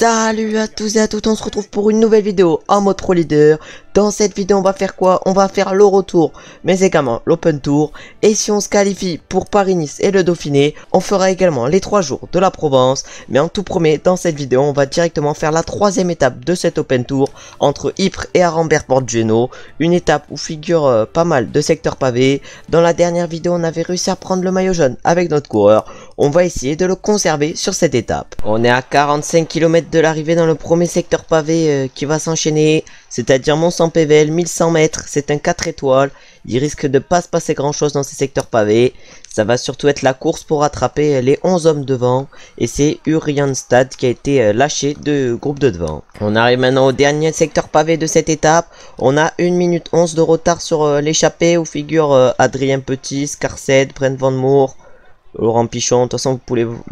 Salut à tous et à toutes, on se retrouve pour une nouvelle vidéo en mode Pro Leader. Dans cette vidéo on va faire quoi? On va faire le retour mais également l'Open Tour. Et si on se qualifie pour Paris-Nice et le Dauphiné, on fera également les 3 jours de la Provence. Mais en tout premier, dans cette vidéo on va directement faire la 3e étape de cet Open Tour entre Ypres et Arambert-Port-Duénot. Une étape où figure pas mal de secteurs pavés. Dans la dernière vidéo on avait réussi à prendre le maillot jaune avec notre coureur. On va essayer de le conserver sur cette étape. On est à 45 km de l'arrivée dans le premier secteur pavé qui va s'enchaîner, c'est-à-dire Mont-Saint-Pével, 1100 mètres, c'est un 4 étoiles. Il risque de pas se passer grand chose dans ces secteurs pavés. Ça va surtout être la course pour rattraper les 11 hommes devant. Et c'est Urianstad qui a été lâché de groupe de devant. On arrive maintenant au dernier secteur pavé de cette étape. On a 1 minute 11 de retard sur l'échappée où figurent Adrien Petit, Scarced, Brent Van Moor, Laurent Pichon. De toute façon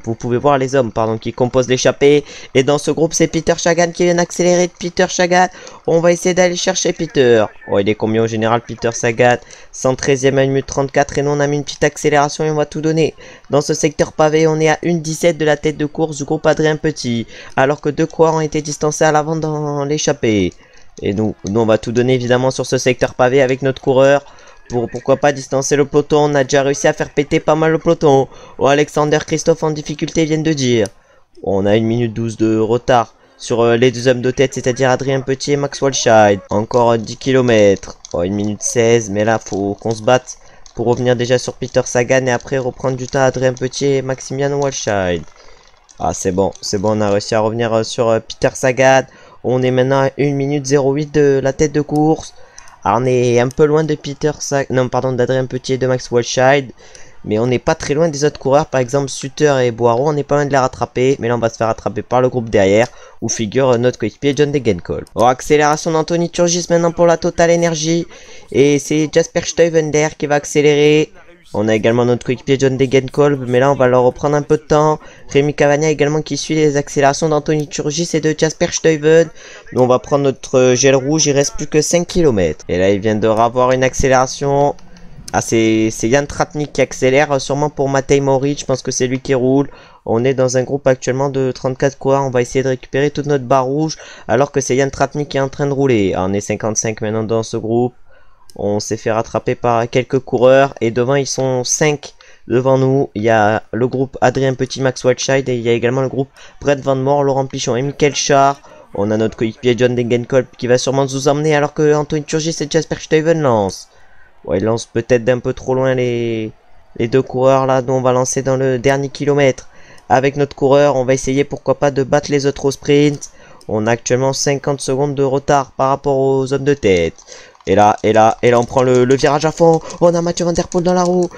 vous pouvez voir les hommes qui composent l'échappée. Et dans ce groupe c'est Peter Sagan qui vient d'accélérer. De Peter Sagan, on va essayer d'aller chercher Peter. Oh, il est combien au général Peter Sagan? 113e à 1 minute 34. Et nous on a mis une petite accélération et on va tout donner. Dans ce secteur pavé on est à 1,17 de la tête de course du groupe Adrien Petit, alors que deux coureurs ont été distancés à l'avant dans l'échappée. Et nous on va tout donner évidemment sur ce secteur pavé avec notre coureur. Pourquoi pas distancer le peloton. On a déjà réussi à faire péter pas mal le peloton. Oh, Alexander Christophe en difficulté viennent de dire. On a 1 minute 12 de retard sur les deux hommes de tête, c'est-à-dire Adrien Petit et Max Walscheid. Encore 10 km. Oh, 1 minute 16, mais là faut qu'on se batte pour revenir déjà sur Peter Sagan et après reprendre du temps à Adrien Petit et Maximian Walscheid. Ah c'est bon, on a réussi à revenir sur Peter Sagan. On est maintenant à 1 minute 08 de la tête de course. Alors on est un peu loin de d'Adrien Petit et de Max Walscheid, mais on n'est pas très loin des autres coureurs, par exemple Sutter et Boireau, on n'est pas loin de les rattraper, mais là on va se faire rattraper par le groupe derrière, où figure notre coéquipier John Degenkolb. Oh, accélération d'Anthony Turgis maintenant pour la Total Energy, et c'est Jasper Stuyvesant qui va accélérer. On a également notre coéquipier John Degenkolb, mais là on va leur reprendre un peu de temps. Rémi Cavagna également qui suit les accélérations d'Anthony Turgis et de Jasper Stuyvesant. Nous on va prendre notre gel rouge, il reste plus que 5 km. Et là il vient de avoir une accélération. Ah c'est Jan Tratnik qui accélère, sûrement pour Matej Moric, je pense que c'est lui qui roule. On est dans un groupe actuellement de 34 coureurs, on va essayer de récupérer toute notre barre rouge, alors que c'est Jan Tratnik qui est en train de rouler. Ah, on est 55 maintenant dans ce groupe. On s'est fait rattraper par quelques coureurs et devant ils sont 5 devant nous. Il y a le groupe Adrien Petit, Max Walscheid et il y a également le groupe Brent Van Moor, Laurent Pichon et Michael Char. On a notre coéquipier John Degenkolb qui va sûrement nous emmener alors que Anthony Turgis et Jasper Stuyvesant lancent. Ouais, ils lancent peut-être d'un peu trop loin les deux coureurs là. Nous on va lancer dans le dernier kilomètre avec notre coureur. On va essayer pourquoi pas de battre les autres au sprint. On a actuellement 50 secondes de retard par rapport aux hommes de tête. Et là, on prend le virage à fond. On a Mathieu Van Der Poel dans la roue.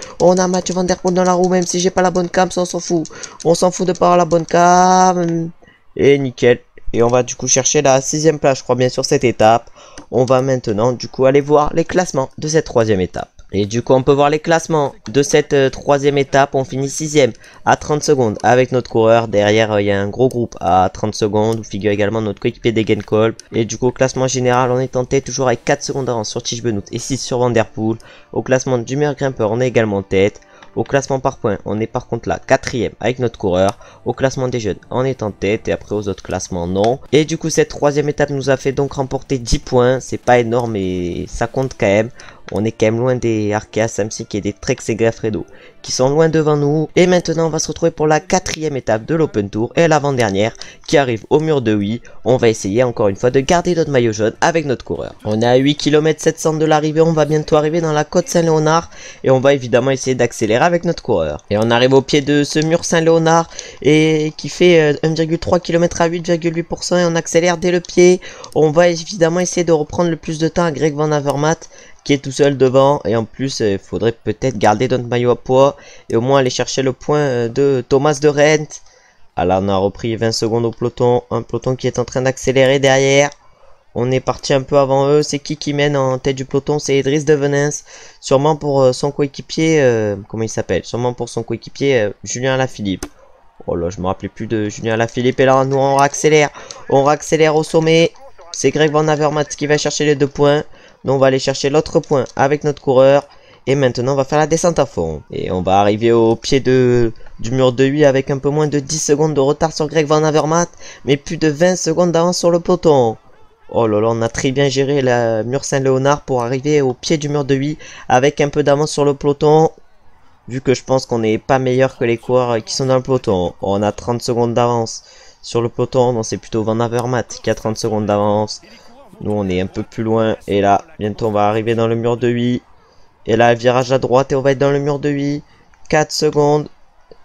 Même si j'ai pas la bonne cam, ça on s'en fout. On s'en fout de pas avoir la bonne cam. Et nickel. Et on va du coup chercher la 6e place, je crois bien, sur cette étape. On va maintenant du coup aller voir les classements de cette 3e étape. Et du coup on peut voir les classements de cette 3e étape. On finit 6e à 30 secondes avec notre coureur. Derrière il y a un gros groupe à 30 secondes où figure également notre coéquipier Degenkolb. Et du coup au classement général on est en tête toujours avec 4 secondes d'avance sur Tiesj Benoot et 6 sur Van Der Poel. Au classement du meilleur grimpeur on est également en tête. Au classement par points, on est par contre là 4e avec notre coureur. Au classement des jeunes, on est en tête et après aux autres classements non. Et du coup cette 3e étape nous a fait donc remporter 10 points. C'est pas énorme mais ça compte quand même. On est quand même loin des Arkea Samsic et des Trek Segafredo qui sont loin devant nous. Et maintenant on va se retrouver pour la 4e étape de l'Open Tour et l'avant-dernière qui arrive au mur de Huy. On va essayer encore une fois de garder notre maillot jaune avec notre coureur. On est à 8 km 700 de l'arrivée, on va bientôt arriver dans la côte Saint-Léonard et on va évidemment essayer d'accélérer avec notre coureur. Et on arrive au pied de ce mur Saint-Léonard et qui fait 1,3 km à 8,8% et on accélère dès le pied. On va évidemment essayer de reprendre le plus de temps à Greg Van Avermaet qui est tout seul devant et en plus il faudrait peut-être garder notre maillot à poids et au moins aller chercher le point de Thomas de Rent. Ah là on a repris 20 secondes au peloton, un peloton qui est en train d'accélérer derrière. On est parti un peu avant eux. C'est qui mène en tête du peloton? C'est Idriss de Venens, sûrement pour son coéquipier comment il s'appelle, sûrement pour son coéquipier Julien Alaphilippe. Oh là je me rappelais plus de Julien Alaphilippe. Et là nous on réaccélère au sommet. C'est Greg Van Avermaet qui va chercher les 2 points. Nous on va aller chercher l'autre point avec notre coureur. Et maintenant on va faire la descente à fond. Et on va arriver au pied du mur de 8 avec un peu moins de 10 secondes de retard sur Greg Van Avermaet. Mais plus de 20 secondes d'avance sur le peloton. Oh là là, on a très bien géré la mur Saint-Léonard pour arriver au pied du mur de 8 avec un peu d'avance sur le peloton. Vu que je pense qu'on n'est pas meilleur que les coureurs qui sont dans le peloton. On a 30 secondes d'avance sur le peloton. Non, c'est plutôt Van Avermaet qui a 30 secondes d'avance. Nous, on est un peu plus loin. Et là, bientôt, on va arriver dans le mur de 8. Et là, virage à droite et on va être dans le mur de 8. 4 secondes.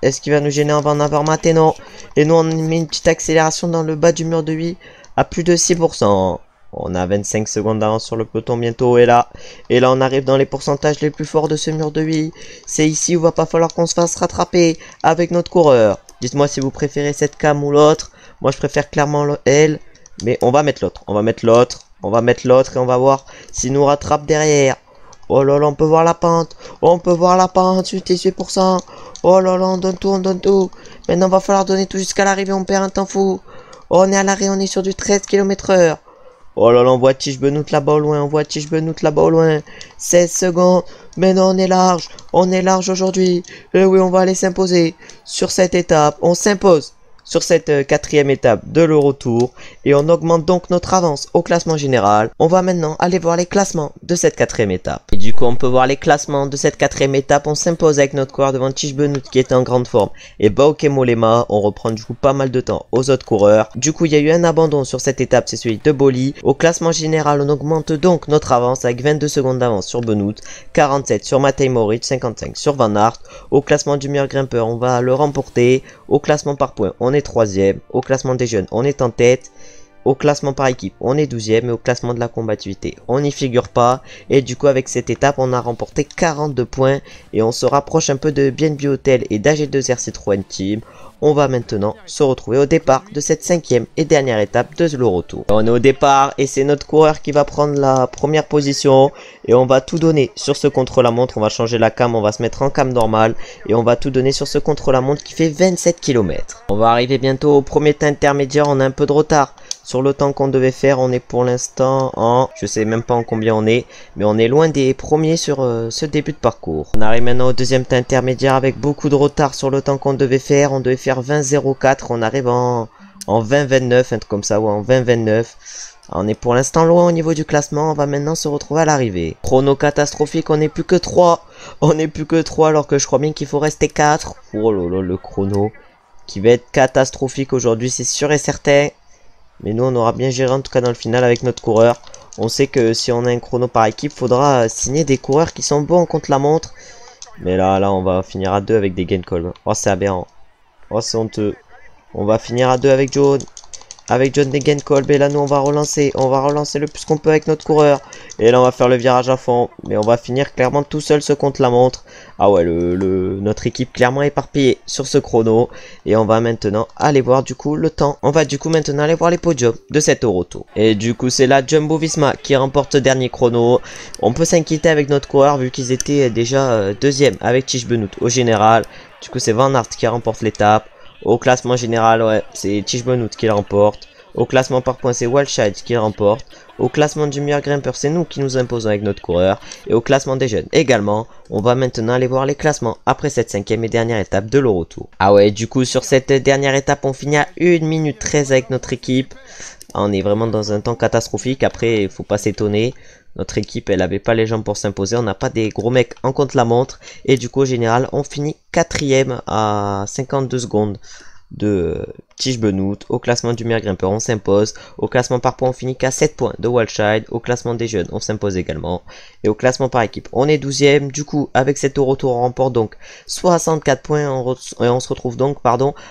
Est-ce qu'il va nous gêner en Van Avermaet? Et non. Et nous, on met une petite accélération dans le bas du mur de 8 à plus de 6%. On a 25 secondes d'avance sur le peloton bientôt. Et là, on arrive dans les pourcentages les plus forts de ce mur de 8. C'est ici où va pas falloir qu'on se fasse rattraper avec notre coureur. Dites-moi si vous préférez cette cam ou l'autre. Moi, je préfère clairement elle. Mais on va mettre l'autre. On va mettre l'autre. On va mettre l'autre et on va voir s'il nous rattrape derrière. Oh là là, on peut voir la pente. On peut voir la pente. 88%. Oh là là, on donne tout, on donne tout. Maintenant, il va falloir donner tout jusqu'à l'arrivée. On perd un temps fou. Oh, on est à l'arrêt, on est sur du 13 km/h. Oh là là, on voit Tish Benoît là-bas au loin. On voit Tish Benoît là-bas au loin. 16 secondes. Mais non, on est large. On est large aujourd'hui. Et oui, on va aller s'imposer sur cette étape. On s'impose sur cette quatrième étape de l'Euro-Tour et on augmente donc notre avance au classement général. On va maintenant aller voir les classements de cette quatrième étape. Et du coup, on peut voir les classements de cette quatrième étape. On s'impose avec notre coureur devant Tish Benoît qui était en grande forme et Bauke Mollema. On reprend du coup pas mal de temps aux autres coureurs. Du coup, il y a eu un abandon sur cette étape, c'est celui de Boli. Au classement général, on augmente donc notre avance avec 22 secondes d'avance sur Benoît, 47 sur Matej Moric, 55 sur Van Aert. Au classement du meilleur grimpeur, on va le remporter. Au classement par points, on est 3e. Au classement des jeunes, on est en tête. Au classement par équipe, on est 12e. Et au classement de la combativité, on n'y figure pas. Et du coup, avec cette étape, on a remporté 42 points. Et on se rapproche un peu de BNB Hotel et d'AG2R Citroën Team. On va maintenant se retrouver au départ de cette cinquième et dernière étape de l'Euro-Tour. On est au départ et c'est notre coureur qui va prendre la première position. Et on va tout donner sur ce contre-la-montre. On va changer la cam, on va se mettre en cam normale. Et on va tout donner sur ce contre-la-montre qui fait 27 km. On va arriver bientôt au premier temps intermédiaire. On a un peu de retard sur le temps qu'on devait faire. On est pour l'instant en... je sais même pas en combien on est. Mais on est loin des premiers sur ce début de parcours. On arrive maintenant au deuxième temps intermédiaire avec beaucoup de retard sur le temps qu'on devait faire. On devait faire 20,04. On arrive en 20,29. Un truc comme ça, ou en 20,29. On est pour l'instant loin au niveau du classement. On va maintenant se retrouver à l'arrivée. Chrono catastrophique, on n'est plus que 3. On n'est plus que 3 alors que je crois bien qu'il faut rester 4. Oh là là, le chrono qui va être catastrophique aujourd'hui, c'est sûr et certain. Mais nous, on aura bien géré en tout cas dans le final avec notre coureur. On sait que si on a un chrono par équipe, faudra signer des coureurs qui sont bons contre la montre. Mais là, on va finir à 2 avec des Genkolb. Oh, c'est aberrant. Oh, c'est honteux. On va finir à 2 avec John. Avec John Degenkolb. Et là, nous, on va relancer. On va relancer le plus qu'on peut avec notre coureur. Et là, on va faire le virage à fond. Mais on va finir clairement tout seul ce contre-la-montre. Ah ouais, notre équipe clairement éparpillée sur ce chrono. Et on va maintenant aller voir du coup le temps. On va du coup maintenant aller voir les podiums de cet Euro-Tour. Et du coup, c'est la Jumbo-Visma qui remporte ce dernier chrono. On peut s'inquiéter avec notre coureur vu qu'ils étaient déjà deuxième avec Tish Benoît au général. Du coup, c'est Van Aert qui remporte l'étape. Au classement général, ouais, c'est Tish Benoît qui le remporte. Au classement par points, c'est Walscheid qui le remporte. Au classement du meilleur grimpeur, c'est nous qui nous imposons avec notre coureur. Et au classement des jeunes également. On va maintenant aller voir les classements après cette cinquième et dernière étape de l'Euro-Tour. Ah ouais, du coup, sur cette dernière étape, on finit à 1 minute 13 avec notre équipe. On est vraiment dans un temps catastrophique. Après, il faut pas s'étonner. Notre équipe, elle avait pas les jambes pour s'imposer. On n'a pas des gros mecs en contre-la-montre. Et du coup, au général, on finit 4e à 52 secondes de Tish Benoît. Au classement du meilleur grimpeur, on s'impose. Au classement par points, on finit qu'à 7 points de Walscheid. Au classement des jeunes, on s'impose également. Et au classement par équipe, on est 12e. Du coup, avec cet Euro-Tour, on remporte donc 64 points. Et on se retrouve donc,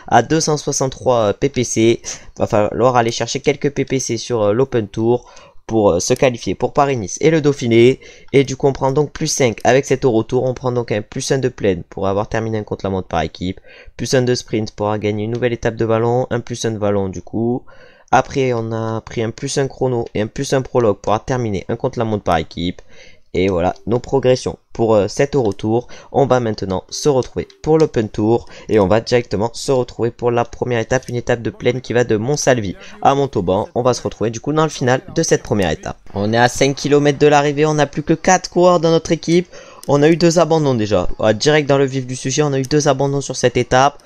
à 263 PPC. Va falloir aller chercher quelques PPC sur l'Open Tour pour se qualifier pour Paris-Nice et le Dauphiné. Et du coup, on prend donc plus 5 avec cet Euro-Tour. On prend donc un plus 1 de plaine pour avoir terminé un contre-la-montre par équipe. Plus 1 de sprint pour avoir gagné une nouvelle étape de ballon. Un plus 1 de ballon du coup. Après, on a pris un plus 1 chrono et un plus 1 prologue pour avoir terminé un contre-la-montre par équipe. Et voilà nos progressions pour cet Euro-Tour. On va maintenant se retrouver pour l'Open Tour. Et on va directement se retrouver pour la première étape. Une étape de plaine qui va de Montsalvi à Montauban. On va se retrouver du coup dans le final de cette première étape. On est à 5 km de l'arrivée. On n'a plus que 4 coureurs dans notre équipe. On a eu 2 abandons déjà. Voilà, direct dans le vif du sujet, on a eu 2 abandons sur cette étape.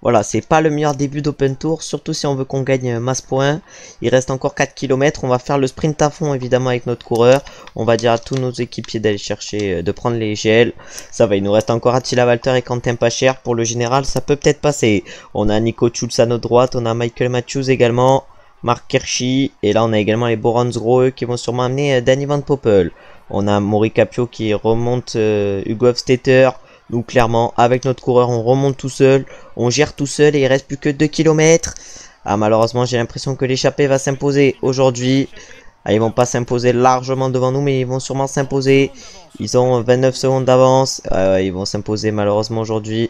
Voilà, c'est pas le meilleur début d'Open Tour, surtout si on veut qu'on gagne masse points. Il reste encore 4 km, on va faire le sprint à fond évidemment avec notre coureur. On va dire à tous nos équipiers d'aller chercher, de prendre les GL. Ça va, il nous reste encore Attila Walter et Quentin Pacher. Pour le général, ça peut peut-être passer. On a Nico Schulz à notre droite, on a Michael Matthews également, Mark Kirschi. Et là on a également les Borans Grohe qui vont sûrement amener Danny Van Poppel. On a Maury Capio qui remonte Hugo Hofstetter. Nous clairement avec notre coureur on remonte tout seul, on gère tout seul et il reste plus que 2 km. Ah malheureusement j'ai l'impression que l'échappée va s'imposer aujourd'hui. Ah, ils vont pas s'imposer largement devant nous mais ils vont sûrement s'imposer. Ils ont 29 secondes d'avance, ils vont s'imposer malheureusement aujourd'hui.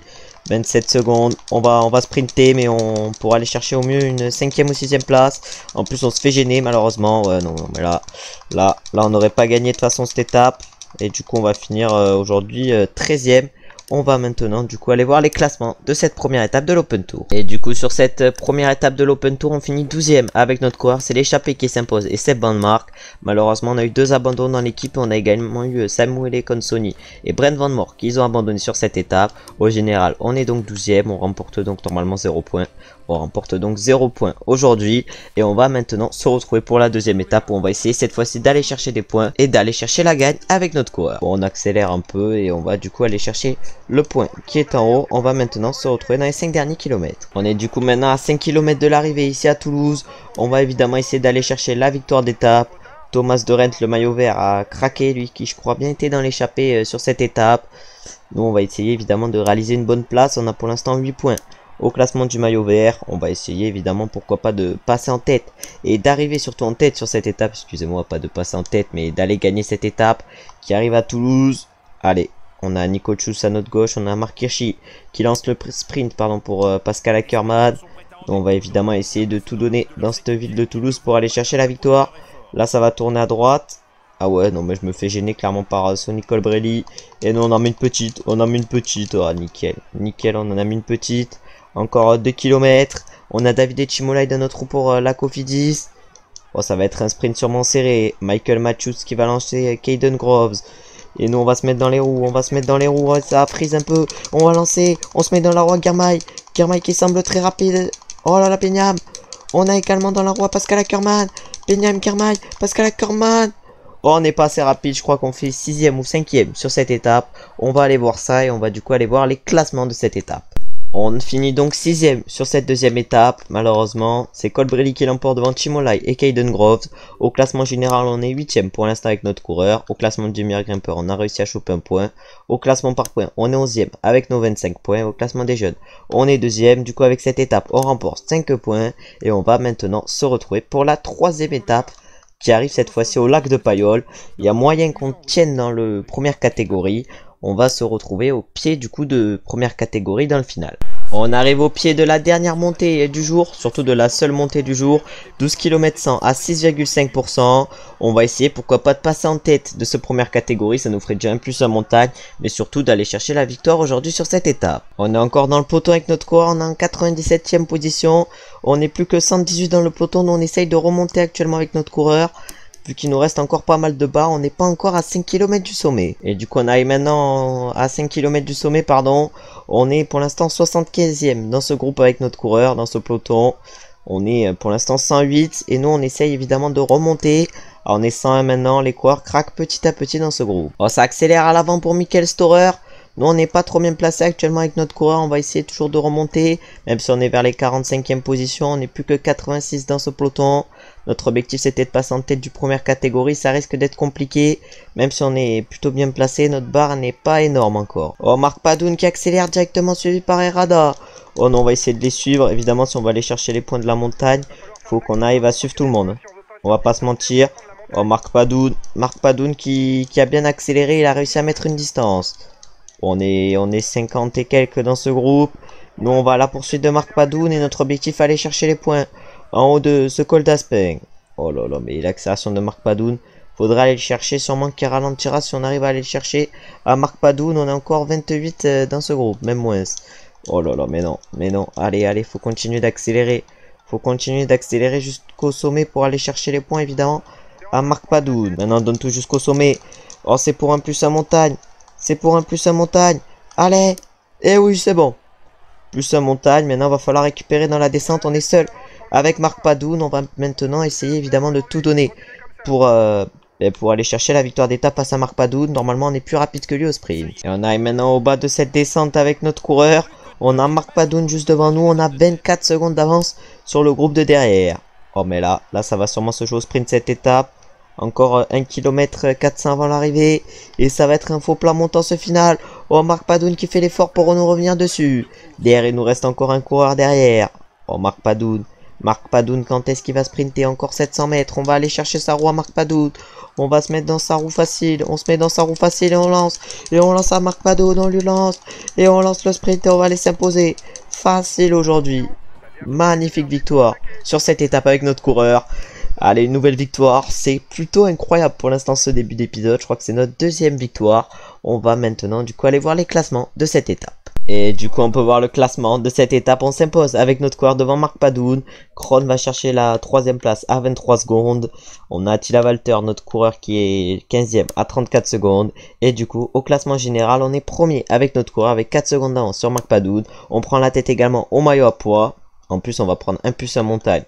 27 secondes, on va sprinter mais on pourra aller chercher au mieux une 5e ou 6e place. En plus on se fait gêner malheureusement, ouais non mais là on n'aurait pas gagné de toute façon cette étape. Et du coup on va finir aujourd'hui 13e. On va maintenant du coup aller voir les classements de cette première étape de l'Open Tour. Et du coup sur cette première étape de l'Open Tour on finit 12e avec notre coureur. C'est l'échappée qui s'impose et Seb Van Mark. Malheureusement on a eu 2 abandons dans l'équipe. On a également eu Samuel Consoni et Brent Van Moor qui ont abandonné sur cette étape. Au général on est donc 12e. On remporte donc normalement 0 points. On remporte donc 0 points aujourd'hui. Et on va maintenant se retrouver pour la deuxième étape où on va essayer cette fois-ci d'aller chercher des points et d'aller chercher la gagne avec notre coureur. Bon, on accélère un peu et on va du coup aller chercher le point qui est en haut. On va maintenant se retrouver dans les 5 derniers kilomètres. On est du coup maintenant à 5 km de l'arrivée ici à Toulouse. On va évidemment essayer d'aller chercher la victoire d'étape. Thomas de Rent, le maillot vert, a craqué, lui qui je crois bien était dans l'échappée sur cette étape. Nous on va essayer évidemment de réaliser une bonne place. On a pour l'instant 8 points au classement du maillot vert. On va essayer évidemment pourquoi pas de passer en tête et d'arriver surtout en tête sur cette étape. Excusez-moi, pas de passer en tête mais d'aller gagner cette étape qui arrive à Toulouse. Allez, on a Nico Schulz à notre gauche, on a Mark Kirschi qui lance le sprint pour Pascal Ackermann. On va évidemment essayer de tout donner dans cette ville de Toulouse pour aller chercher la victoire. Là ça va tourner à droite. Ah ouais, non mais je me fais gêner clairement par Sonny Colbrelli. Et nous on en met une petite, oh nickel, nickel, on en a mis une petite. Encore 2 km. On a David Chimolai dans notre roue pour la Cofidis. Oh, ça va être un sprint sûrement serré. Michael Matthews qui va lancer Caden Groves. Et nous on va se mettre dans les roues. Oh, ça a prise un peu. On va lancer. On se met dans la roue à Girmay. Girmay qui semble très rapide. Oh là là, Peñam. On a également dans la roue à Pascal Ackermann. Peñam, Girmay, Pascal Ackermann. Oh, on n'est pas assez rapide. Je crois qu'on fait 6e ou 5e sur cette étape. On va aller voir ça et on va du coup aller voir les classements de cette étape. On finit donc 6e sur cette deuxième étape. Malheureusement, c'est Colbrelli qui l'emporte devant Chimolai et Caden Groves. Au classement général, on est 8e pour l'instant avec notre coureur. Au classement du meilleur grimpeur, on a réussi à choper un point. Au classement par points, on est 11e avec nos 25 points. Au classement des jeunes, on est 2e. Du coup, avec cette étape, on remporte 5 points. Et on va maintenant se retrouver pour la troisième étape qui arrive cette fois-ci au lac de Payolle. Il y a moyen qu'on tienne dans le première catégorie. On va se retrouver au pied du coup de première catégorie dans le final. On arrive au pied de la dernière montée du jour, surtout de la seule montée du jour, 12 km 100 à 6,5%. On va essayer pourquoi pas de passer en tête de cette première catégorie, ça nous ferait déjà un plus en montagne, mais surtout d'aller chercher la victoire aujourd'hui sur cette étape. On est encore dans le peloton avec notre coureur, on est en 97e position, on n'est plus que 118 dans le peloton, nous on essaye de remonter actuellement avec notre coureur. Vu qu'il nous reste encore pas mal de barres, on n'est pas encore à 5 km du sommet. Et du coup on arrive maintenant à 5 km du sommet, pardon. On est pour l'instant 75e dans ce groupe avec notre coureur, dans ce peloton. On est pour l'instant 108 et nous on essaye évidemment de remonter. Alors, on est 101 maintenant, les coureurs craquent petit à petit dans ce groupe. Oh, ça accélère à l'avant pour Michael Storer. Nous on n'est pas trop bien placé actuellement avec notre coureur, on va essayer toujours de remonter. Même si on est vers les 45e positions, on n'est plus que 86 dans ce peloton. Notre objectif c'était de passer en tête du première catégorie, ça risque d'être compliqué. Même si on est plutôt bien placé, notre barre n'est pas énorme encore. Oh, Mark Padoun qui accélère directement suivi par Herrada. Oh non, on va essayer de les suivre. Évidemment si on va aller chercher les points de la montagne, faut qu'on arrive à suivre tout le monde. On va pas se mentir. Oh, Mark Padoun qui a bien accéléré, il a réussi à mettre une distance. On est 50 et quelques dans ce groupe. Nous on va à la poursuite de Mark Padoun et notre objectif aller chercher les points en haut de ce col d'Aspin. Oh là là, mais l'accélération de Mark Padoun, faudra aller le chercher, sûrement qu'il ralentira si on arrive à aller le chercher. À Mark Padoun, on est encore 28 dans ce groupe, même moins. Oh là là, mais non, allez, faut continuer d'accélérer. Faut continuer d'accélérer jusqu'au sommet pour aller chercher les points évidemment. À Mark Padoun, maintenant on donne tout jusqu'au sommet. Oh, c'est pour un plus à montagne. C'est pour un plus 1 montagne. Allez. Eh oui, c'est bon. Plus 1 montagne. Maintenant, va falloir récupérer dans la descente. On est seul avec Marc Padoun. On va maintenant essayer évidemment de tout donner pour aller chercher la victoire d'étape face à Marc Padoun. Normalement, on est plus rapide que lui au sprint. Et on arrive maintenant au bas de cette descente avec notre coureur. On a Marc Padoun juste devant nous. On a 24 secondes d'avance sur le groupe de derrière. Oh, mais là, ça va sûrement se jouer au sprint cette étape. Encore 1 km 400 avant l'arrivée. Et ça va être un faux plat montant ce final. Oh, Marc Padoun qui fait l'effort pour nous revenir dessus. Derrière, il nous reste encore un coureur derrière. Oh, Marc Padoun. Marc Padoun, quand est-ce qu'il va sprinter? Encore 700 mètres. On va aller chercher sa roue à Marc Padoun. On va se mettre dans sa roue facile. On se met dans sa roue facile et on lance. Et on lance à Marc Padoun. On lui lance. Et on lance le sprint et on va aller s'imposer. Facile aujourd'hui. Magnifique victoire sur cette étape avec notre coureur. Allez, une nouvelle victoire. C'est plutôt incroyable pour l'instant ce début d'épisode. Je crois que c'est notre deuxième victoire. On va maintenant du coup aller voir les classements de cette étape. Et du coup on peut voir le classement de cette étape. On s'impose avec notre coureur devant Marc Padoun. Kron va chercher la 3ème place à 23 secondes. On a Attila Walter, notre coureur qui est 15ème à 34 secondes. Et du coup au classement général on est premier avec notre coureur avec 4 secondes d'avance sur Marc Padoun. On prend la tête également au maillot à poids. En plus, on va prendre un plus 1 montagne,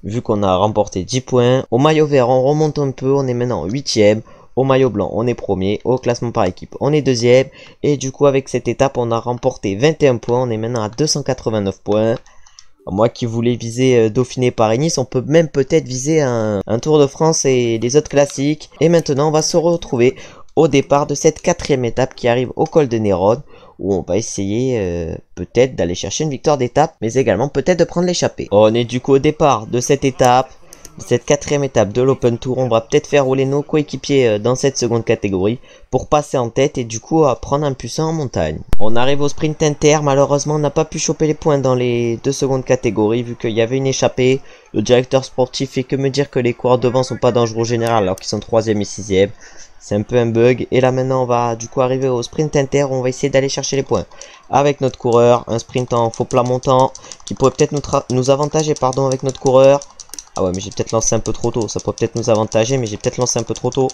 vu qu'on a remporté 10 points. Au maillot vert, on remonte un peu, on est maintenant 8ème. Au maillot blanc, on est premier. Au classement par équipe, on est 2ème. Et du coup, avec cette étape, on a remporté 21 points. On est maintenant à 289 points. Moi qui voulais viser Dauphiné Paris-Nice, on peut même peut-être viser un Tour de France et les autres classiques. Et maintenant, on va se retrouver au départ de cette 4ème étape qui arrive au col de Néron, où on va essayer peut-être d'aller chercher une victoire d'étape, mais également peut-être de prendre l'échappée. On est du coup au départ de cette étape, de cette 4ème étape de l'Open Tour. On va peut-être faire rouler nos coéquipiers dans cette seconde catégorie pour passer en tête et du coup à prendre un plus 1 en montagne. On arrive au sprint inter, malheureusement on n'a pas pu choper les points dans les 2 secondes catégories vu qu'il y avait une échappée. Le directeur sportif fait que me dire que les coureurs devant sont pas dangereux au général alors qu'ils sont 3ème et 6ème. C'est un peu un bug. Et là maintenant on va du coup arriver au sprint inter. On va essayer d'aller chercher les points avec notre coureur. Un sprint en faux plat montant qui pourrait peut-être nous avantager avec notre coureur. Ah ouais, mais j'ai peut-être lancé un peu trop tôt. Ça pourrait peut-être nous avantager, mais j'ai peut-être lancé un peu trop tôt.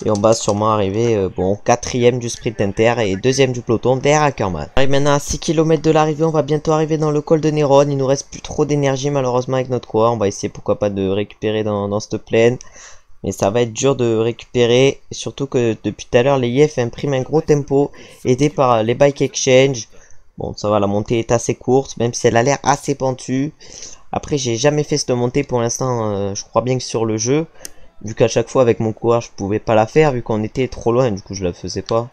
Et on va sûrement arriver, 4ème du sprint inter et 2ème du peloton derrière Ackermann. On arrive maintenant à 6 km de l'arrivée. On va bientôt arriver dans le col de Néron. Il nous reste plus trop d'énergie malheureusement avec notre coureur. On va essayer pourquoi pas de récupérer dans cette plaine. Mais ça va être dur de récupérer. Et surtout que depuis tout à l'heure, les IF impriment un gros tempo. Aidé par les bike exchange. Bon, ça va, la montée est assez courte. Même si elle a l'air assez pentue. Après, j'ai jamais fait cette montée pour l'instant. Je crois bien que sur le jeu. Vu qu'à chaque fois avec mon coureur, je pouvais pas la faire. Vu qu'on était trop loin. Du coup, je la faisais pas.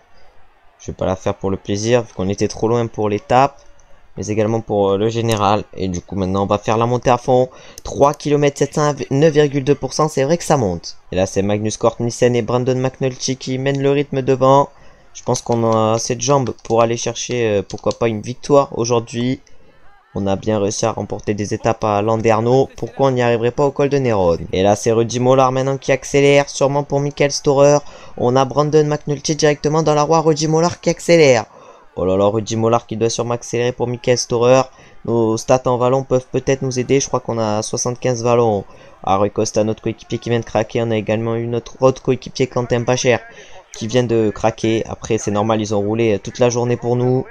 Je vais pas la faire pour le plaisir. Vu qu'on était trop loin pour l'étape. Mais également pour le général. Et du coup maintenant on va faire la montée à fond. 3 km 700, 9,2%, c'est vrai que ça monte. Et là c'est Magnus Cort Nielsen et Brandon McNulty qui mènent le rythme devant. Je pense qu'on a assez de jambes pour aller chercher pourquoi pas une victoire aujourd'hui. On a bien réussi à remporter des étapes à Landerneau. Pourquoi on n'y arriverait pas au col de Néron? Et là c'est Rudy Mollard maintenant qui accélère. Sûrement pour Michael Storer. On a Brandon McNulty directement dans la roue. Rudy Mollard qui accélère. Oh là là, Rudy Mollard qui doit sûrement accélérer pour Michael Storer. Nos stats en vallon peuvent peut-être nous aider. Je crois qu'on a 75 vallons. Rui Costa, notre coéquipier qui vient de craquer. On a également eu notre autre coéquipier Quentin Pacher qui vient de craquer. Après, c'est normal, ils ont roulé toute la journée pour nous.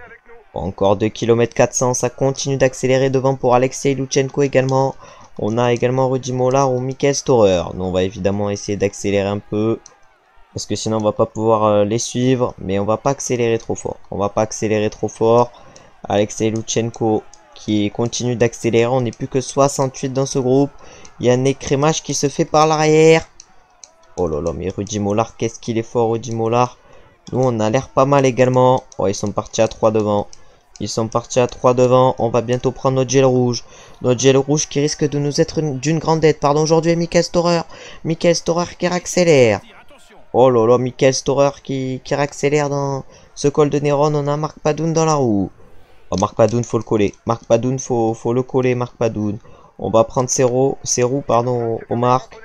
Bon, encore 2 km 400. Ça continue d'accélérer devant pour Alexei Luchenko également. On a également Rudy Mollard ou Michael Storer. Nous, on va évidemment essayer d'accélérer un peu. Parce que sinon on va pas pouvoir les suivre. Mais on va pas accélérer trop fort. On va pas accélérer trop fort. Alexei Luchenko qui continue d'accélérer. On n'est plus que 68 dans ce groupe. Il y a un écrémage qui se fait par l'arrière. Oh là là, mais Rudy Mollard, qu'est-ce qu'il est fort Rudy Mollard. Nous on a l'air pas mal également. Oh, ils sont partis à 3 devant. Ils sont partis à 3 devant. On va bientôt prendre notre gel rouge. Notre gel rouge qui risque de nous être d'une grande aide. Pardon, aujourd'hui Michael Storer. Michael Storer qui accélère. Oh là là, Michael Storer qui accélère dans ce col de Néron. On a Marc Padoun dans la roue. Oh, Marc Padoun, faut le coller. Marc Padoun, faut le coller, Marc Padoun. On va prendre ses roues, au Marc.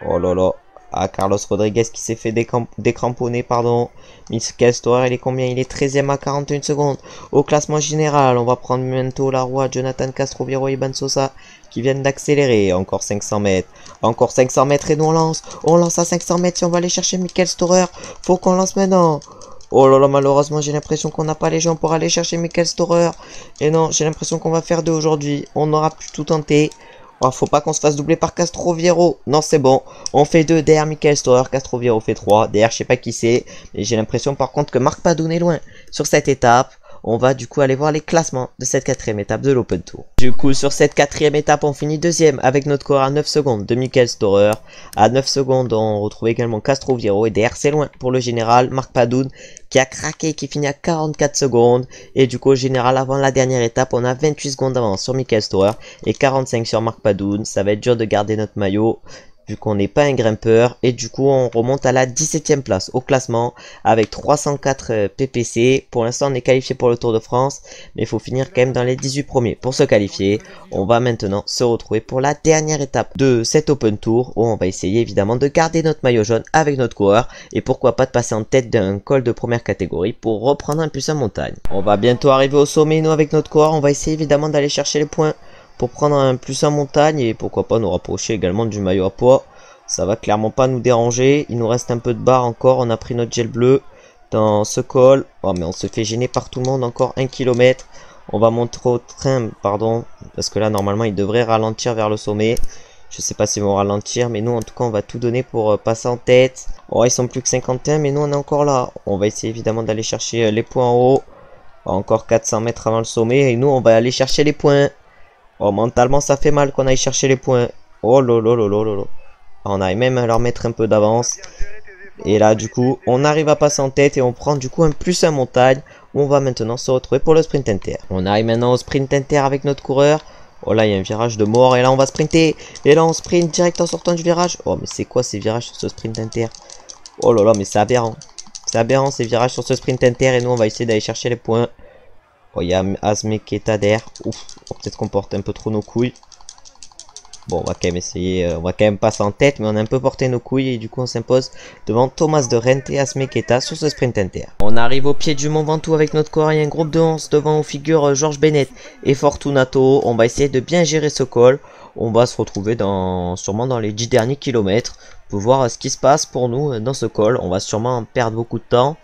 Oh là là. Ah, Carlos Rodriguez qui s'est fait décramponner, pardon. Michael Storer, il est combien? Il est 13ème à 41 secondes. Au classement général, on va prendre bientôt la roue à Jonathan Castroviejo et Iban Sosa qui viennent d'accélérer. Encore 500 mètres. Encore 500 mètres et nous on lance. On lance à 500 mètres si on va aller chercher Michael Storer. Faut qu'on lance maintenant. Oh là là, malheureusement, j'ai l'impression qu'on n'a pas les gens pour aller chercher Michael Storer. Et non, j'ai l'impression qu'on va faire 2 aujourd'hui. On aura pu tout tenter. Oh, faut pas qu'on se fasse doubler par Castroviero. Non, c'est bon. On fait 2 derrière Michael Storer. Castroviero fait 3. Derrière, je sais pas qui c'est. Mais j'ai l'impression par contre que Marc Padoun est loin sur cette étape. On va du coup aller voir les classements de cette 4e étape de l'Open Tour. Du coup, sur cette 4e étape, on finit 2e avec notre coureur à 9 secondes de Michael Storer. À 9 secondes, on retrouve également Castroviero. Et derrière, c'est loin pour le général Marc Padoun qui a craqué, qui finit à 44 secondes. Et du coup, au général, avant la dernière étape, on a 28 secondes d'avance sur Michael Storer et 45 sur Marc Padoun. Ça va être dur de garder notre maillot, vu qu'on n'est pas un grimpeur. Et du coup on remonte à la 17e place au classement avec 304 PPC. Pour l'instant on est qualifié pour le Tour de France, mais il faut finir quand même dans les 18 premiers pour se qualifier. On va maintenant se retrouver pour la dernière étape de cet Open Tour, où on va essayer évidemment de garder notre maillot jaune avec notre coureur, et pourquoi pas de passer en tête d'un col de première catégorie pour reprendre un plus en montagne. On va bientôt arriver au sommet, nous, avec notre coureur. On va essayer évidemment d'aller chercher les points pour prendre un plus en montagne, et pourquoi pas nous rapprocher également du maillot à poids. Ça va clairement pas nous déranger. Il nous reste un peu de barre encore. On a pris notre gel bleu dans ce col. Oh, mais on se fait gêner par tout le monde. Encore 1 km. On va monter au train, pardon, parce que là normalement il devrait ralentir vers le sommet. Je sais pas s'ils vont ralentir, mais nous en tout cas on va tout donner pour passer en tête. Oh, ils sont plus que 51, mais nous on est encore là. On va essayer évidemment d'aller chercher les points en haut. Encore 400 mètres avant le sommet, et nous on va aller chercher les points. Oh, mentalement ça fait mal qu'on aille chercher les points. Oh lolo lolo lolo. On arrive même à leur mettre un peu d'avance. Et là du coup on arrive à passer en tête, et on prend du coup un plus en montagne. On va maintenant se retrouver pour le sprint inter. On arrive maintenant au sprint inter avec notre coureur. Oh là il y a un virage de mort, et là on va sprinter. Et là on sprint direct en sortant du virage. Oh mais c'est quoi ces virages sur ce sprint inter? Oh là là, mais c'est aberrant. C'est aberrant ces virages sur ce sprint inter, et nous on va essayer d'aller chercher les points. Oh, il y a Asmeketa derrière. Ouf, peut-être qu'on porte un peu trop nos couilles. Bon, on va quand même essayer, on va quand même passer en tête, mais on a un peu porté nos couilles, et du coup on s'impose devant Thomas de Rente et Asmeketa sur ce sprint inter. On arrive au pied du Mont Ventoux avec notre coureur, il y a un groupe de 11 devant, on figure Georges Bennett et Fortunato. On va essayer de bien gérer ce col. On va se retrouver sûrement dans les 10 derniers kilomètres pour voir ce qui se passe pour nous dans ce col. On va sûrement perdre beaucoup de temps,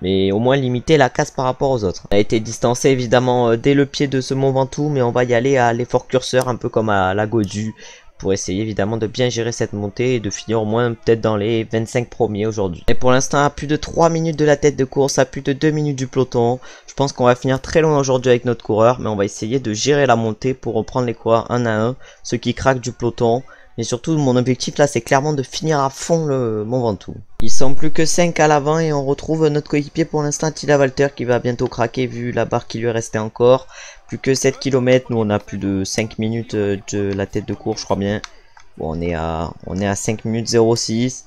mais au moins limiter la casse par rapport aux autres. On a été distancé évidemment dès le pied de ce Mont Ventoux, mais on va y aller à l'effort curseur, un peu comme à la Godu, pour essayer évidemment de bien gérer cette montée et de finir au moins peut-être dans les 25 premiers aujourd'hui. Et pour l'instant, à plus de 3 minutes de la tête de course, à plus de 2 minutes du peloton, je pense qu'on va finir très loin aujourd'hui avec notre coureur, mais on va essayer de gérer la montée pour reprendre les coureurs un à un, ceux qui craquent du peloton. Mais surtout, mon objectif là, c'est clairement de finir à fond le Mont Ventoux. Ils sont plus que 5 à l'avant, et on retrouve notre coéquipier pour l'instant, Attila Walter, qui va bientôt craquer vu la barre qui lui est restée encore. Plus que 7 km, nous on a plus de 5 minutes de la tête de course, je crois bien. Bon, on est à 5 minutes 06.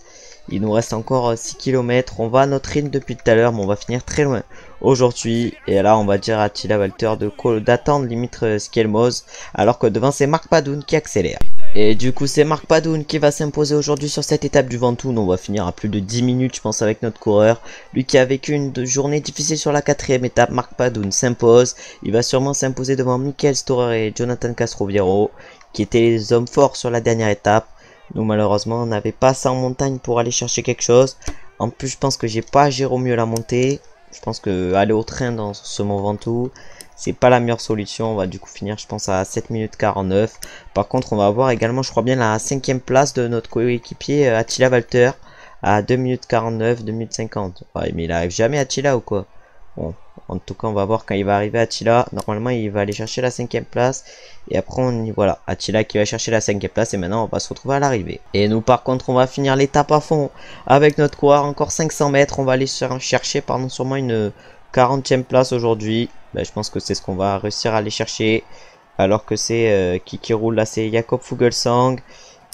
Il nous reste encore 6 km. On va à notre rythme depuis tout à l'heure, mais on va finir très loin aujourd'hui. Et là, on va dire à Attila Walter d'attendre limite Skelmoz, alors que devant c'est Marc Padoun qui accélère. Et du coup, c'est Marc Padoun qui va s'imposer aujourd'hui sur cette étape du Ventoux. On va finir à plus de 10 minutes, je pense, avec notre coureur. Lui qui a vécu une journée difficile sur la 4e étape, Marc Padoun s'impose. Il va sûrement s'imposer devant Michael Storer et Jonathan Castroviero, qui étaient les hommes forts sur la dernière étape. Nous, malheureusement, on n'avait pas ça en montagne pour aller chercher quelque chose. En plus, je pense que j'ai pas géré au mieux la montée. Je pense que aller au train dans ce Mont Ventoux, c'est pas la meilleure solution. On va du coup finir, je pense, à 7 minutes 49. Par contre, on va avoir également, je crois bien, la 5e place de notre coéquipier Attila Walter à 2 minutes 49, 2 minutes 50. Ouais, mais il arrive jamais Attila ou quoi? Bon, en tout cas, on va voir quand il va arriver Attila. Normalement, il va aller chercher la 5e place. Et après, voilà, Attila qui va chercher la 5e place. Et maintenant, on va se retrouver à l'arrivée. Et nous, par contre, on va finir l'étape à fond avec notre coureur. Encore 500 mètres. On va aller chercher, pardon, sûrement une 40e place aujourd'hui. Ben, je pense que c'est ce qu'on va réussir à aller chercher. Alors que c'est qui roule là, c'est Jakob Fuglsang.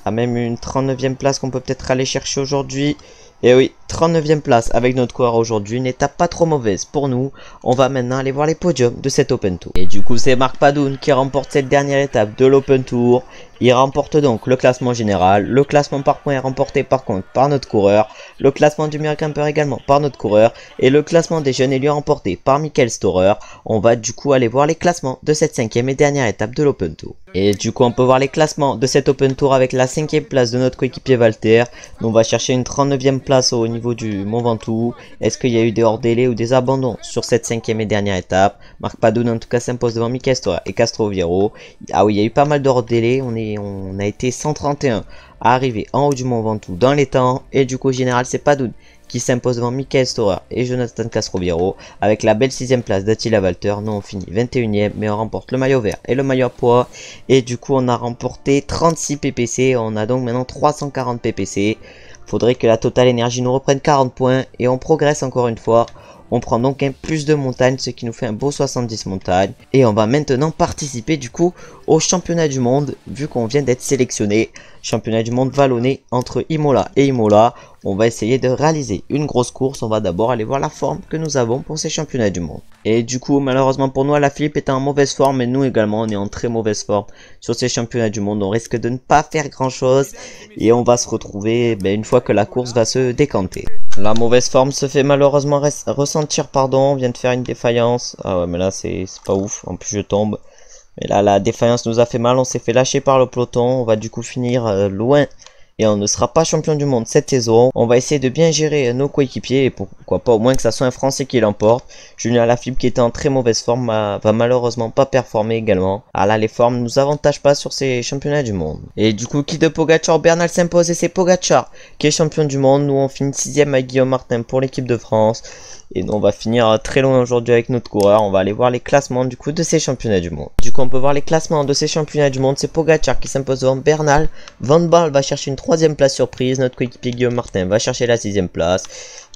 A même une 39e place qu'on peut peut-être aller chercher aujourd'hui. Et oui, 39e place avec notre coureur aujourd'hui, une étape pas trop mauvaise pour nous. On va maintenant aller voir les podiums de cet Open Tour. Et du coup, c'est Marc Padoun qui remporte cette dernière étape de l'Open Tour. Il remporte donc le classement général. Le classement par points est remporté par contre par notre coureur. Le classement du meilleur grimpeur également par notre coureur. Et le classement des jeunes élus remporté par Michael Storer. On va du coup aller voir les classements de cette 5e et dernière étape de l'Open Tour. Et du coup, on peut voir les classements de cet Open Tour avec la 5e place de notre coéquipier Walter. Nous, on va chercher une 39e place au niveau du Mont Ventoux? Est-ce qu'il y a eu des hors-délais ou des abandons sur cette 5e et dernière étape? Marc Padoun en tout cas s'impose devant Mikel Storer et Castroviejo. Ah oui, il y a eu pas mal de hors-délais. On a été 131 à arriver en haut du Mont Ventoux dans les temps. Et du coup, au général, c'est Padoun qui s'impose devant Mikel Storer et Jonathan Castroviejo avec la belle 6e place d'Attila Walter. Nous on finit 21e, mais on remporte le maillot vert et le maillot à poids. Et du coup on a remporté 36 PPC, on a donc maintenant 340 PPC. Faudrait que la Total Energy nous reprenne 40 points et on progresse encore une fois. On prend donc un plus de montagne, ce qui nous fait un beau 70 montagnes. Et on va maintenant participer du coup au championnat du monde, vu qu'on vient d'être sélectionné. Championnat du monde vallonné entre Imola et Imola. On va essayer de réaliser une grosse course. On va d'abord aller voir la forme que nous avons pour ces championnats du monde. Et du coup, malheureusement pour nous, Alaphilippe est en mauvaise forme. Et nous également, on est en très mauvaise forme sur ces championnats du monde. On risque de ne pas faire grand chose. Et on va se retrouver une fois que la course va se décanter. La mauvaise forme se fait malheureusement ressentir, pardon. On vient de faire une défaillance. Ah ouais, mais là, c'est pas ouf. En plus, je tombe. Mais là, la défaillance nous a fait mal. On s'est fait lâcher par le peloton. On va du coup finir loin. Et on ne sera pas champion du monde cette saison. On va essayer de bien gérer nos coéquipiers. Et pourquoi pas au moins que ça soit un Français qui l'emporte. Julien Alaphilippe qui était en très mauvaise forme va malheureusement pas performer également. Ah là les formes nous avantagent pas sur ces championnats du monde. Et du coup qui de Pogacar, Bernal s'impose et c'est Pogacar qui est champion du monde. Nous on finit 6e avec Guillaume Martin pour l'équipe de France. Et nous on va finir très loin aujourd'hui avec notre coureur. On va aller voir les classements du coup de ces championnats du monde. Du coup on peut voir les classements de ces championnats du monde. C'est Pogacar qui s'impose devant Bernal. Van Baarle va chercher une 3e place surprise. Notre coéquipier Guillaume Martin va chercher la 6e place.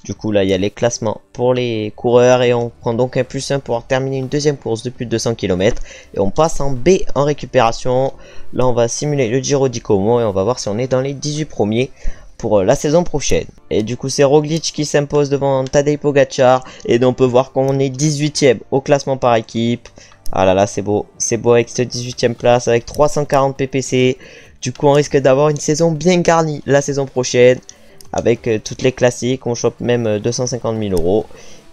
Du coup là il y a les classements pour les coureurs. Et on prend donc un plus 1 pour terminer une 2e course de plus de 200 km. Et on passe en B en récupération. Là on va simuler le Giro di Como. Et on va voir si on est dans les 18 premiers pour la saison prochaine. Et du coup c'est Roglic qui s'impose devant Tadej Pogacar. Et donc on peut voir qu'on est 18e au classement par équipe. Ah là là c'est beau avec cette 18e place avec 340 PPC. Du coup on risque d'avoir une saison bien garnie la saison prochaine. Avec toutes les classiques, on chope même 250 000 €.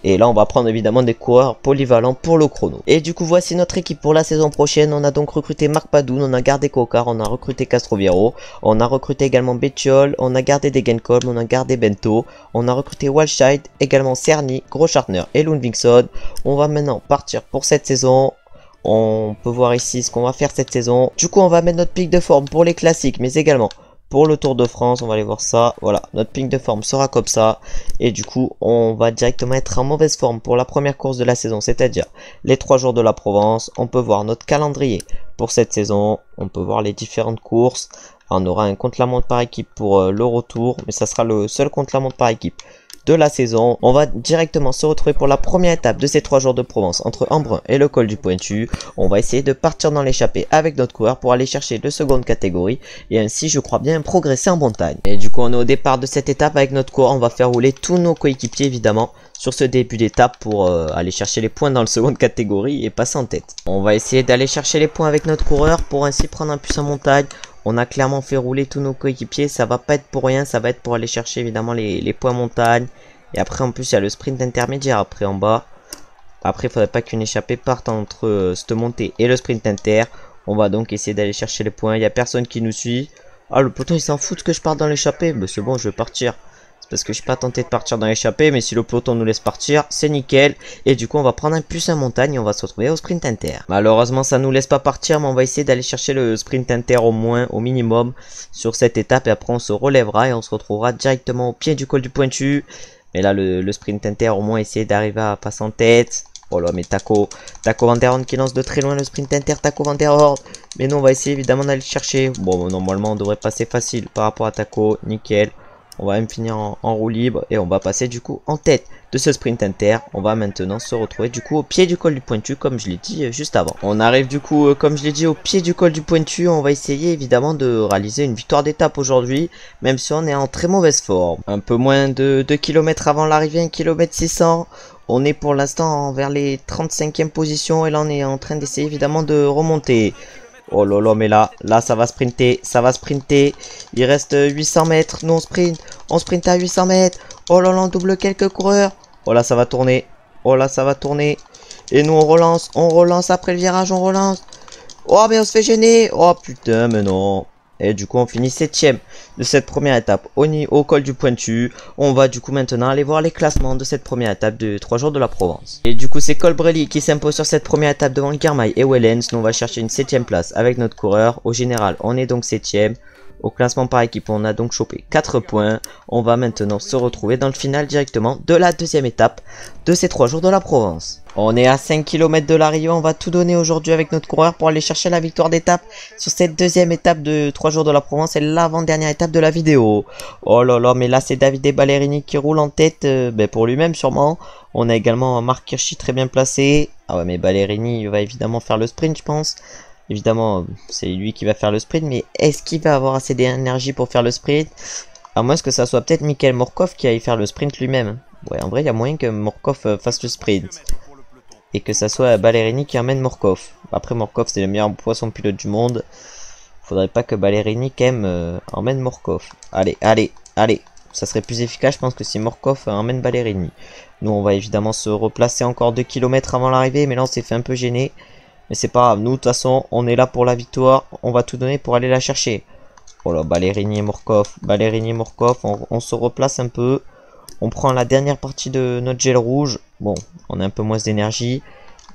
Et là on va prendre évidemment des coureurs polyvalents pour le chrono. Et du coup voici notre équipe pour la saison prochaine. On a donc recruté Marc Padoun, on a gardé Coquard, on a recruté Castroviejo, on a recruté également Bettiol, on a gardé Degenkolb, on a gardé Bento, on a recruté Walscheid, également Cerny, Groschartner et Lundvingsson. On va maintenant partir pour cette saison. On peut voir ici ce qu'on va faire cette saison. Du coup on va mettre notre pic de forme pour les classiques mais également pour le Tour de France. On va aller voir ça. Voilà, notre pic de forme sera comme ça. Et du coup, on va directement être en mauvaise forme pour la première course de la saison, c'est-à-dire les 3 jours de la Provence. On peut voir notre calendrier pour cette saison. On peut voir les différentes courses. On aura un contre-la-montre par équipe pour le retour, mais ça sera le seul contre-la-montre par équipe de la saison. On va directement se retrouver pour la première étape de ces 3 jours de Provence entre Embrun et le col du Pointu. On va essayer de partir dans l'échappée avec notre coureur pour aller chercher le seconde catégorie et ainsi je crois bien progresser en montagne. Et du coup on est au départ de cette étape avec notre coureur. On va faire rouler tous nos coéquipiers évidemment sur ce début d'étape pour aller chercher les points dans le seconde catégorie et passer en tête. On va essayer d'aller chercher les points avec notre coureur pour ainsi prendre un plus en montagne. On a clairement fait rouler tous nos coéquipiers, ça va pas être pour rien, ça va être pour aller chercher évidemment les points montagne. Et après en plus il y a le sprint intermédiaire après en bas. Après il faudrait pas qu'une échappée parte entre cette montée et le sprint inter. On va donc essayer d'aller chercher les points, il n'y a personne qui nous suit. Ah le peloton il s'en fout que je parte dans l'échappée, bah c'est bon je vais partir. C'est parce que je suis pas tenté de partir dans l'échappée, mais si le peloton nous laisse partir, c'est nickel. Et du coup on va prendre un plus en montagne et on va se retrouver au sprint inter. Malheureusement ça nous laisse pas partir, mais on va essayer d'aller chercher le sprint inter au moins, au minimum, sur cette étape. Et après on se relèvera et on se retrouvera directement au pied du col du Pointu. Et là le sprint inter au moins essayer d'arriver à passer en tête. Oh là mais Taco Van der Horn qui lance de très loin le sprint inter, Taco Van der Horn. Mais nous on va essayer évidemment d'aller le chercher. Bon normalement on devrait passer facile par rapport à Taco, nickel. On va même finir en roue libre et on va passer du coup en tête de ce sprint inter. On va maintenant se retrouver du coup au pied du col du Pointu comme je l'ai dit juste avant. On arrive du coup comme je l'ai dit au pied du col du Pointu. On va essayer évidemment de réaliser une victoire d'étape aujourd'hui, même si on est en très mauvaise forme. Un peu moins de 2 km avant l'arrivée, 1 km 600. On est pour l'instant vers les 35e positions et là on est en train d'essayer évidemment de remonter. Oh là là, mais là ça va sprinter, il reste 800 mètres, nous on sprint à 800 mètres. Oh là là, on double quelques coureurs. Oh là ça va tourner, et nous on relance après le virage, on relance. Oh mais on se fait gêner, oh putain mais non. Et du coup on finit 7ème de cette première étape au col du Pointu. On va du coup maintenant aller voir les classements de cette première étape de 3 jours de la Provence. Et du coup c'est Colbrelli qui s'impose sur cette première étape devant Girmay et Wellens. Nous on va chercher une 7ème place avec notre coureur. Au général on est donc 7ème. Au classement par équipe, on a donc chopé 4 points. On va maintenant se retrouver dans le final directement de la deuxième étape de ces 3 jours de la Provence. On est à 5 km de l'arrivée, on va tout donner aujourd'hui avec notre coureur pour aller chercher la victoire d'étape sur cette deuxième étape de 3 jours de la Provence et l'avant-dernière étape de la vidéo. Oh là là, mais là c'est Davide Ballerini qui roule en tête, pour lui-même sûrement. On a également Marc Hirschi très bien placé. Ah ouais, mais Ballerini va évidemment faire le sprint je pense. Évidemment, c'est lui qui va faire le sprint, mais est-ce qu'il va avoir assez d'énergie pour faire le sprint? À moins que ça soit peut-être Mikhail Morkov qui aille faire le sprint lui-même. Ouais, en vrai, il y a moyen que Morkov fasse le sprint. Et que ça soit Ballerini qui emmène Morkov. Après, Morkov, c'est le meilleur poisson pilote du monde. Faudrait pas que Ballerini, quand même, emmène Morkov. Allez, allez, allez. Ça serait plus efficace, je pense, que si Morkov emmène Ballerini. Nous, on va évidemment se replacer encore 2 km avant l'arrivée, mais là, on s'est fait un peu gêner. Mais c'est pas grave, nous de toute façon on est là pour la victoire, on va tout donner pour aller la chercher. Oh là, Ballerini et Morkov, on se replace un peu. On prend la dernière partie de notre gel rouge. Bon, on a un peu moins d'énergie.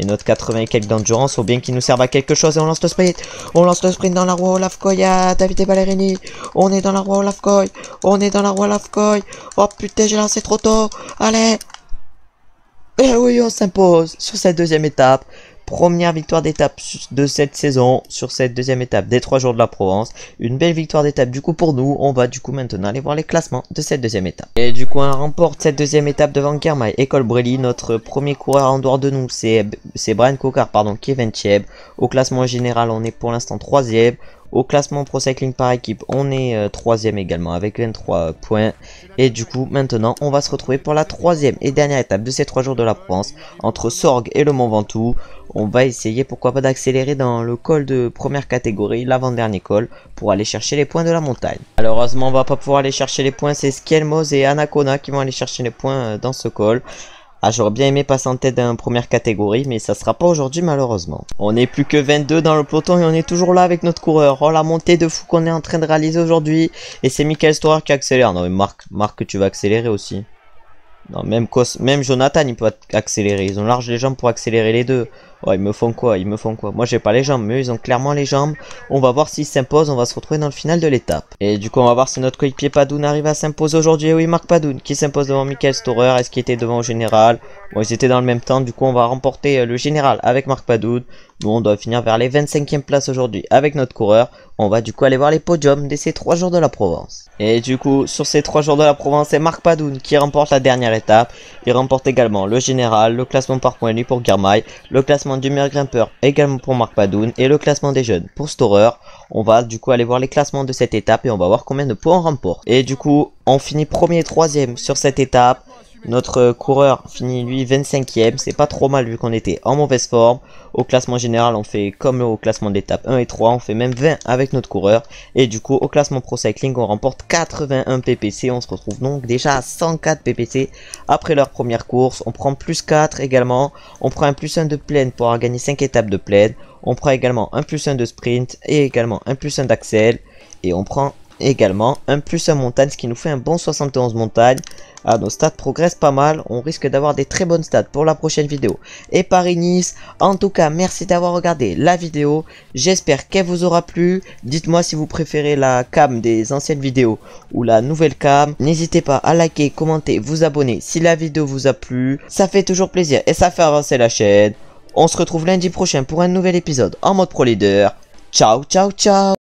Et notre 80 et quelques d'endurance, faut bien qu'il nous serve à quelque chose. Et on lance le sprint. On lance le sprint dans la roue Olaf Koy à Davide Ballerini. On est dans la roue Olaf Koy. On est dans la roue Olaf Koy. Oh putain, j'ai lancé trop tôt. Allez. Et oui, on s'impose sur cette deuxième étape. Première victoire d'étape de cette saison sur cette deuxième étape des 3 jours de la Provence. Une belle victoire d'étape du coup pour nous. On va du coup maintenant aller voir les classements de cette deuxième étape. Et du coup on remporte cette deuxième étape devant Girmay et Colbrelli. Notre premier coureur en dehors de nous c'est Brian Coquard qui est 20ème. Au classement général on est pour l'instant 3ème. Au classement Pro Cycling par équipe, on est 3ème également avec 23 points. Et du coup, maintenant, on va se retrouver pour la 3ème et dernière étape de ces 3 jours de la Provence. Entre Sorgues et le Mont Ventoux. On va essayer, pourquoi pas, d'accélérer dans le col de première catégorie, l'avant-dernier col, pour aller chercher les points de la montagne. Malheureusement, on va pas pouvoir aller chercher les points. C'est Skelmos et Anacona qui vont aller chercher les points dans ce col. Ah, j'aurais bien aimé passer en tête d'une première catégorie, mais ça sera pas aujourd'hui malheureusement. On n'est plus que 22 dans le peloton et on est toujours là avec notre coureur. Oh, la montée de fou qu'on est en train de réaliser aujourd'hui. Et c'est Michael Storer qui accélère. Non mais Marc, tu vas accélérer aussi. Non, même Jonathan il peut accélérer. Ils ont large les jambes pour accélérer les deux. Oh, ils me font quoi? Moi j'ai pas les jambes, mais eux ils ont clairement les jambes. On va voir s'ils s'imposent, on va se retrouver dans le final de l'étape. Et du coup on va voir si notre coéquipier Padoun arrive à s'imposer aujourd'hui. Oui, Marc Padoun qui s'impose devant Michael Storer. Est-ce qu'il était devant au général? Bon, ils étaient dans le même temps, du coup on va remporter le général avec Marc Padoun. Nous on doit finir vers les 25e places aujourd'hui avec notre coureur. On va du coup aller voir les podiums de ces 3 jours de la Provence. Et du coup sur ces 3 jours de la Provence c'est Marc Padoun qui remporte la dernière étape. Il remporte également le général, le classement par points lui pour Girmay, le classement du meilleur grimpeur également pour Marc Padoun et le classement des jeunes pour Storer. On va du coup aller voir les classements de cette étape et on va voir combien de points on remporte. Et du coup on finit premier et 3ème sur cette étape. Notre coureur finit lui 25ème, c'est pas trop mal vu qu'on était en mauvaise forme. Au classement général on fait comme au classement d'étape 1 et 3, on fait même 20 avec notre coureur. Et du coup au classement Pro Cycling on remporte 81 PPC, on se retrouve donc déjà à 104 PPC après leur première course. On prend plus 4 également, on prend un plus 1 de plaine pour avoir gagné 5 étapes de plaine. On prend également un plus 1 de sprint et également un plus 1 d'axel. Et on prend également un plus 1 montagne, ce qui nous fait un bon 71 montagne. Ah, nos stats progressent pas mal, on risque d'avoir des très bonnes stats pour la prochaine vidéo et Paris-Nice. En tout cas, merci d'avoir regardé la vidéo, j'espère qu'elle vous aura plu. Dites-moi si vous préférez la cam des anciennes vidéos ou la nouvelle cam. N'hésitez pas à liker, commenter, vous abonner si la vidéo vous a plu, ça fait toujours plaisir et ça fait avancer la chaîne. On se retrouve lundi prochain pour un nouvel épisode en mode Pro Leader. Ciao, ciao, ciao.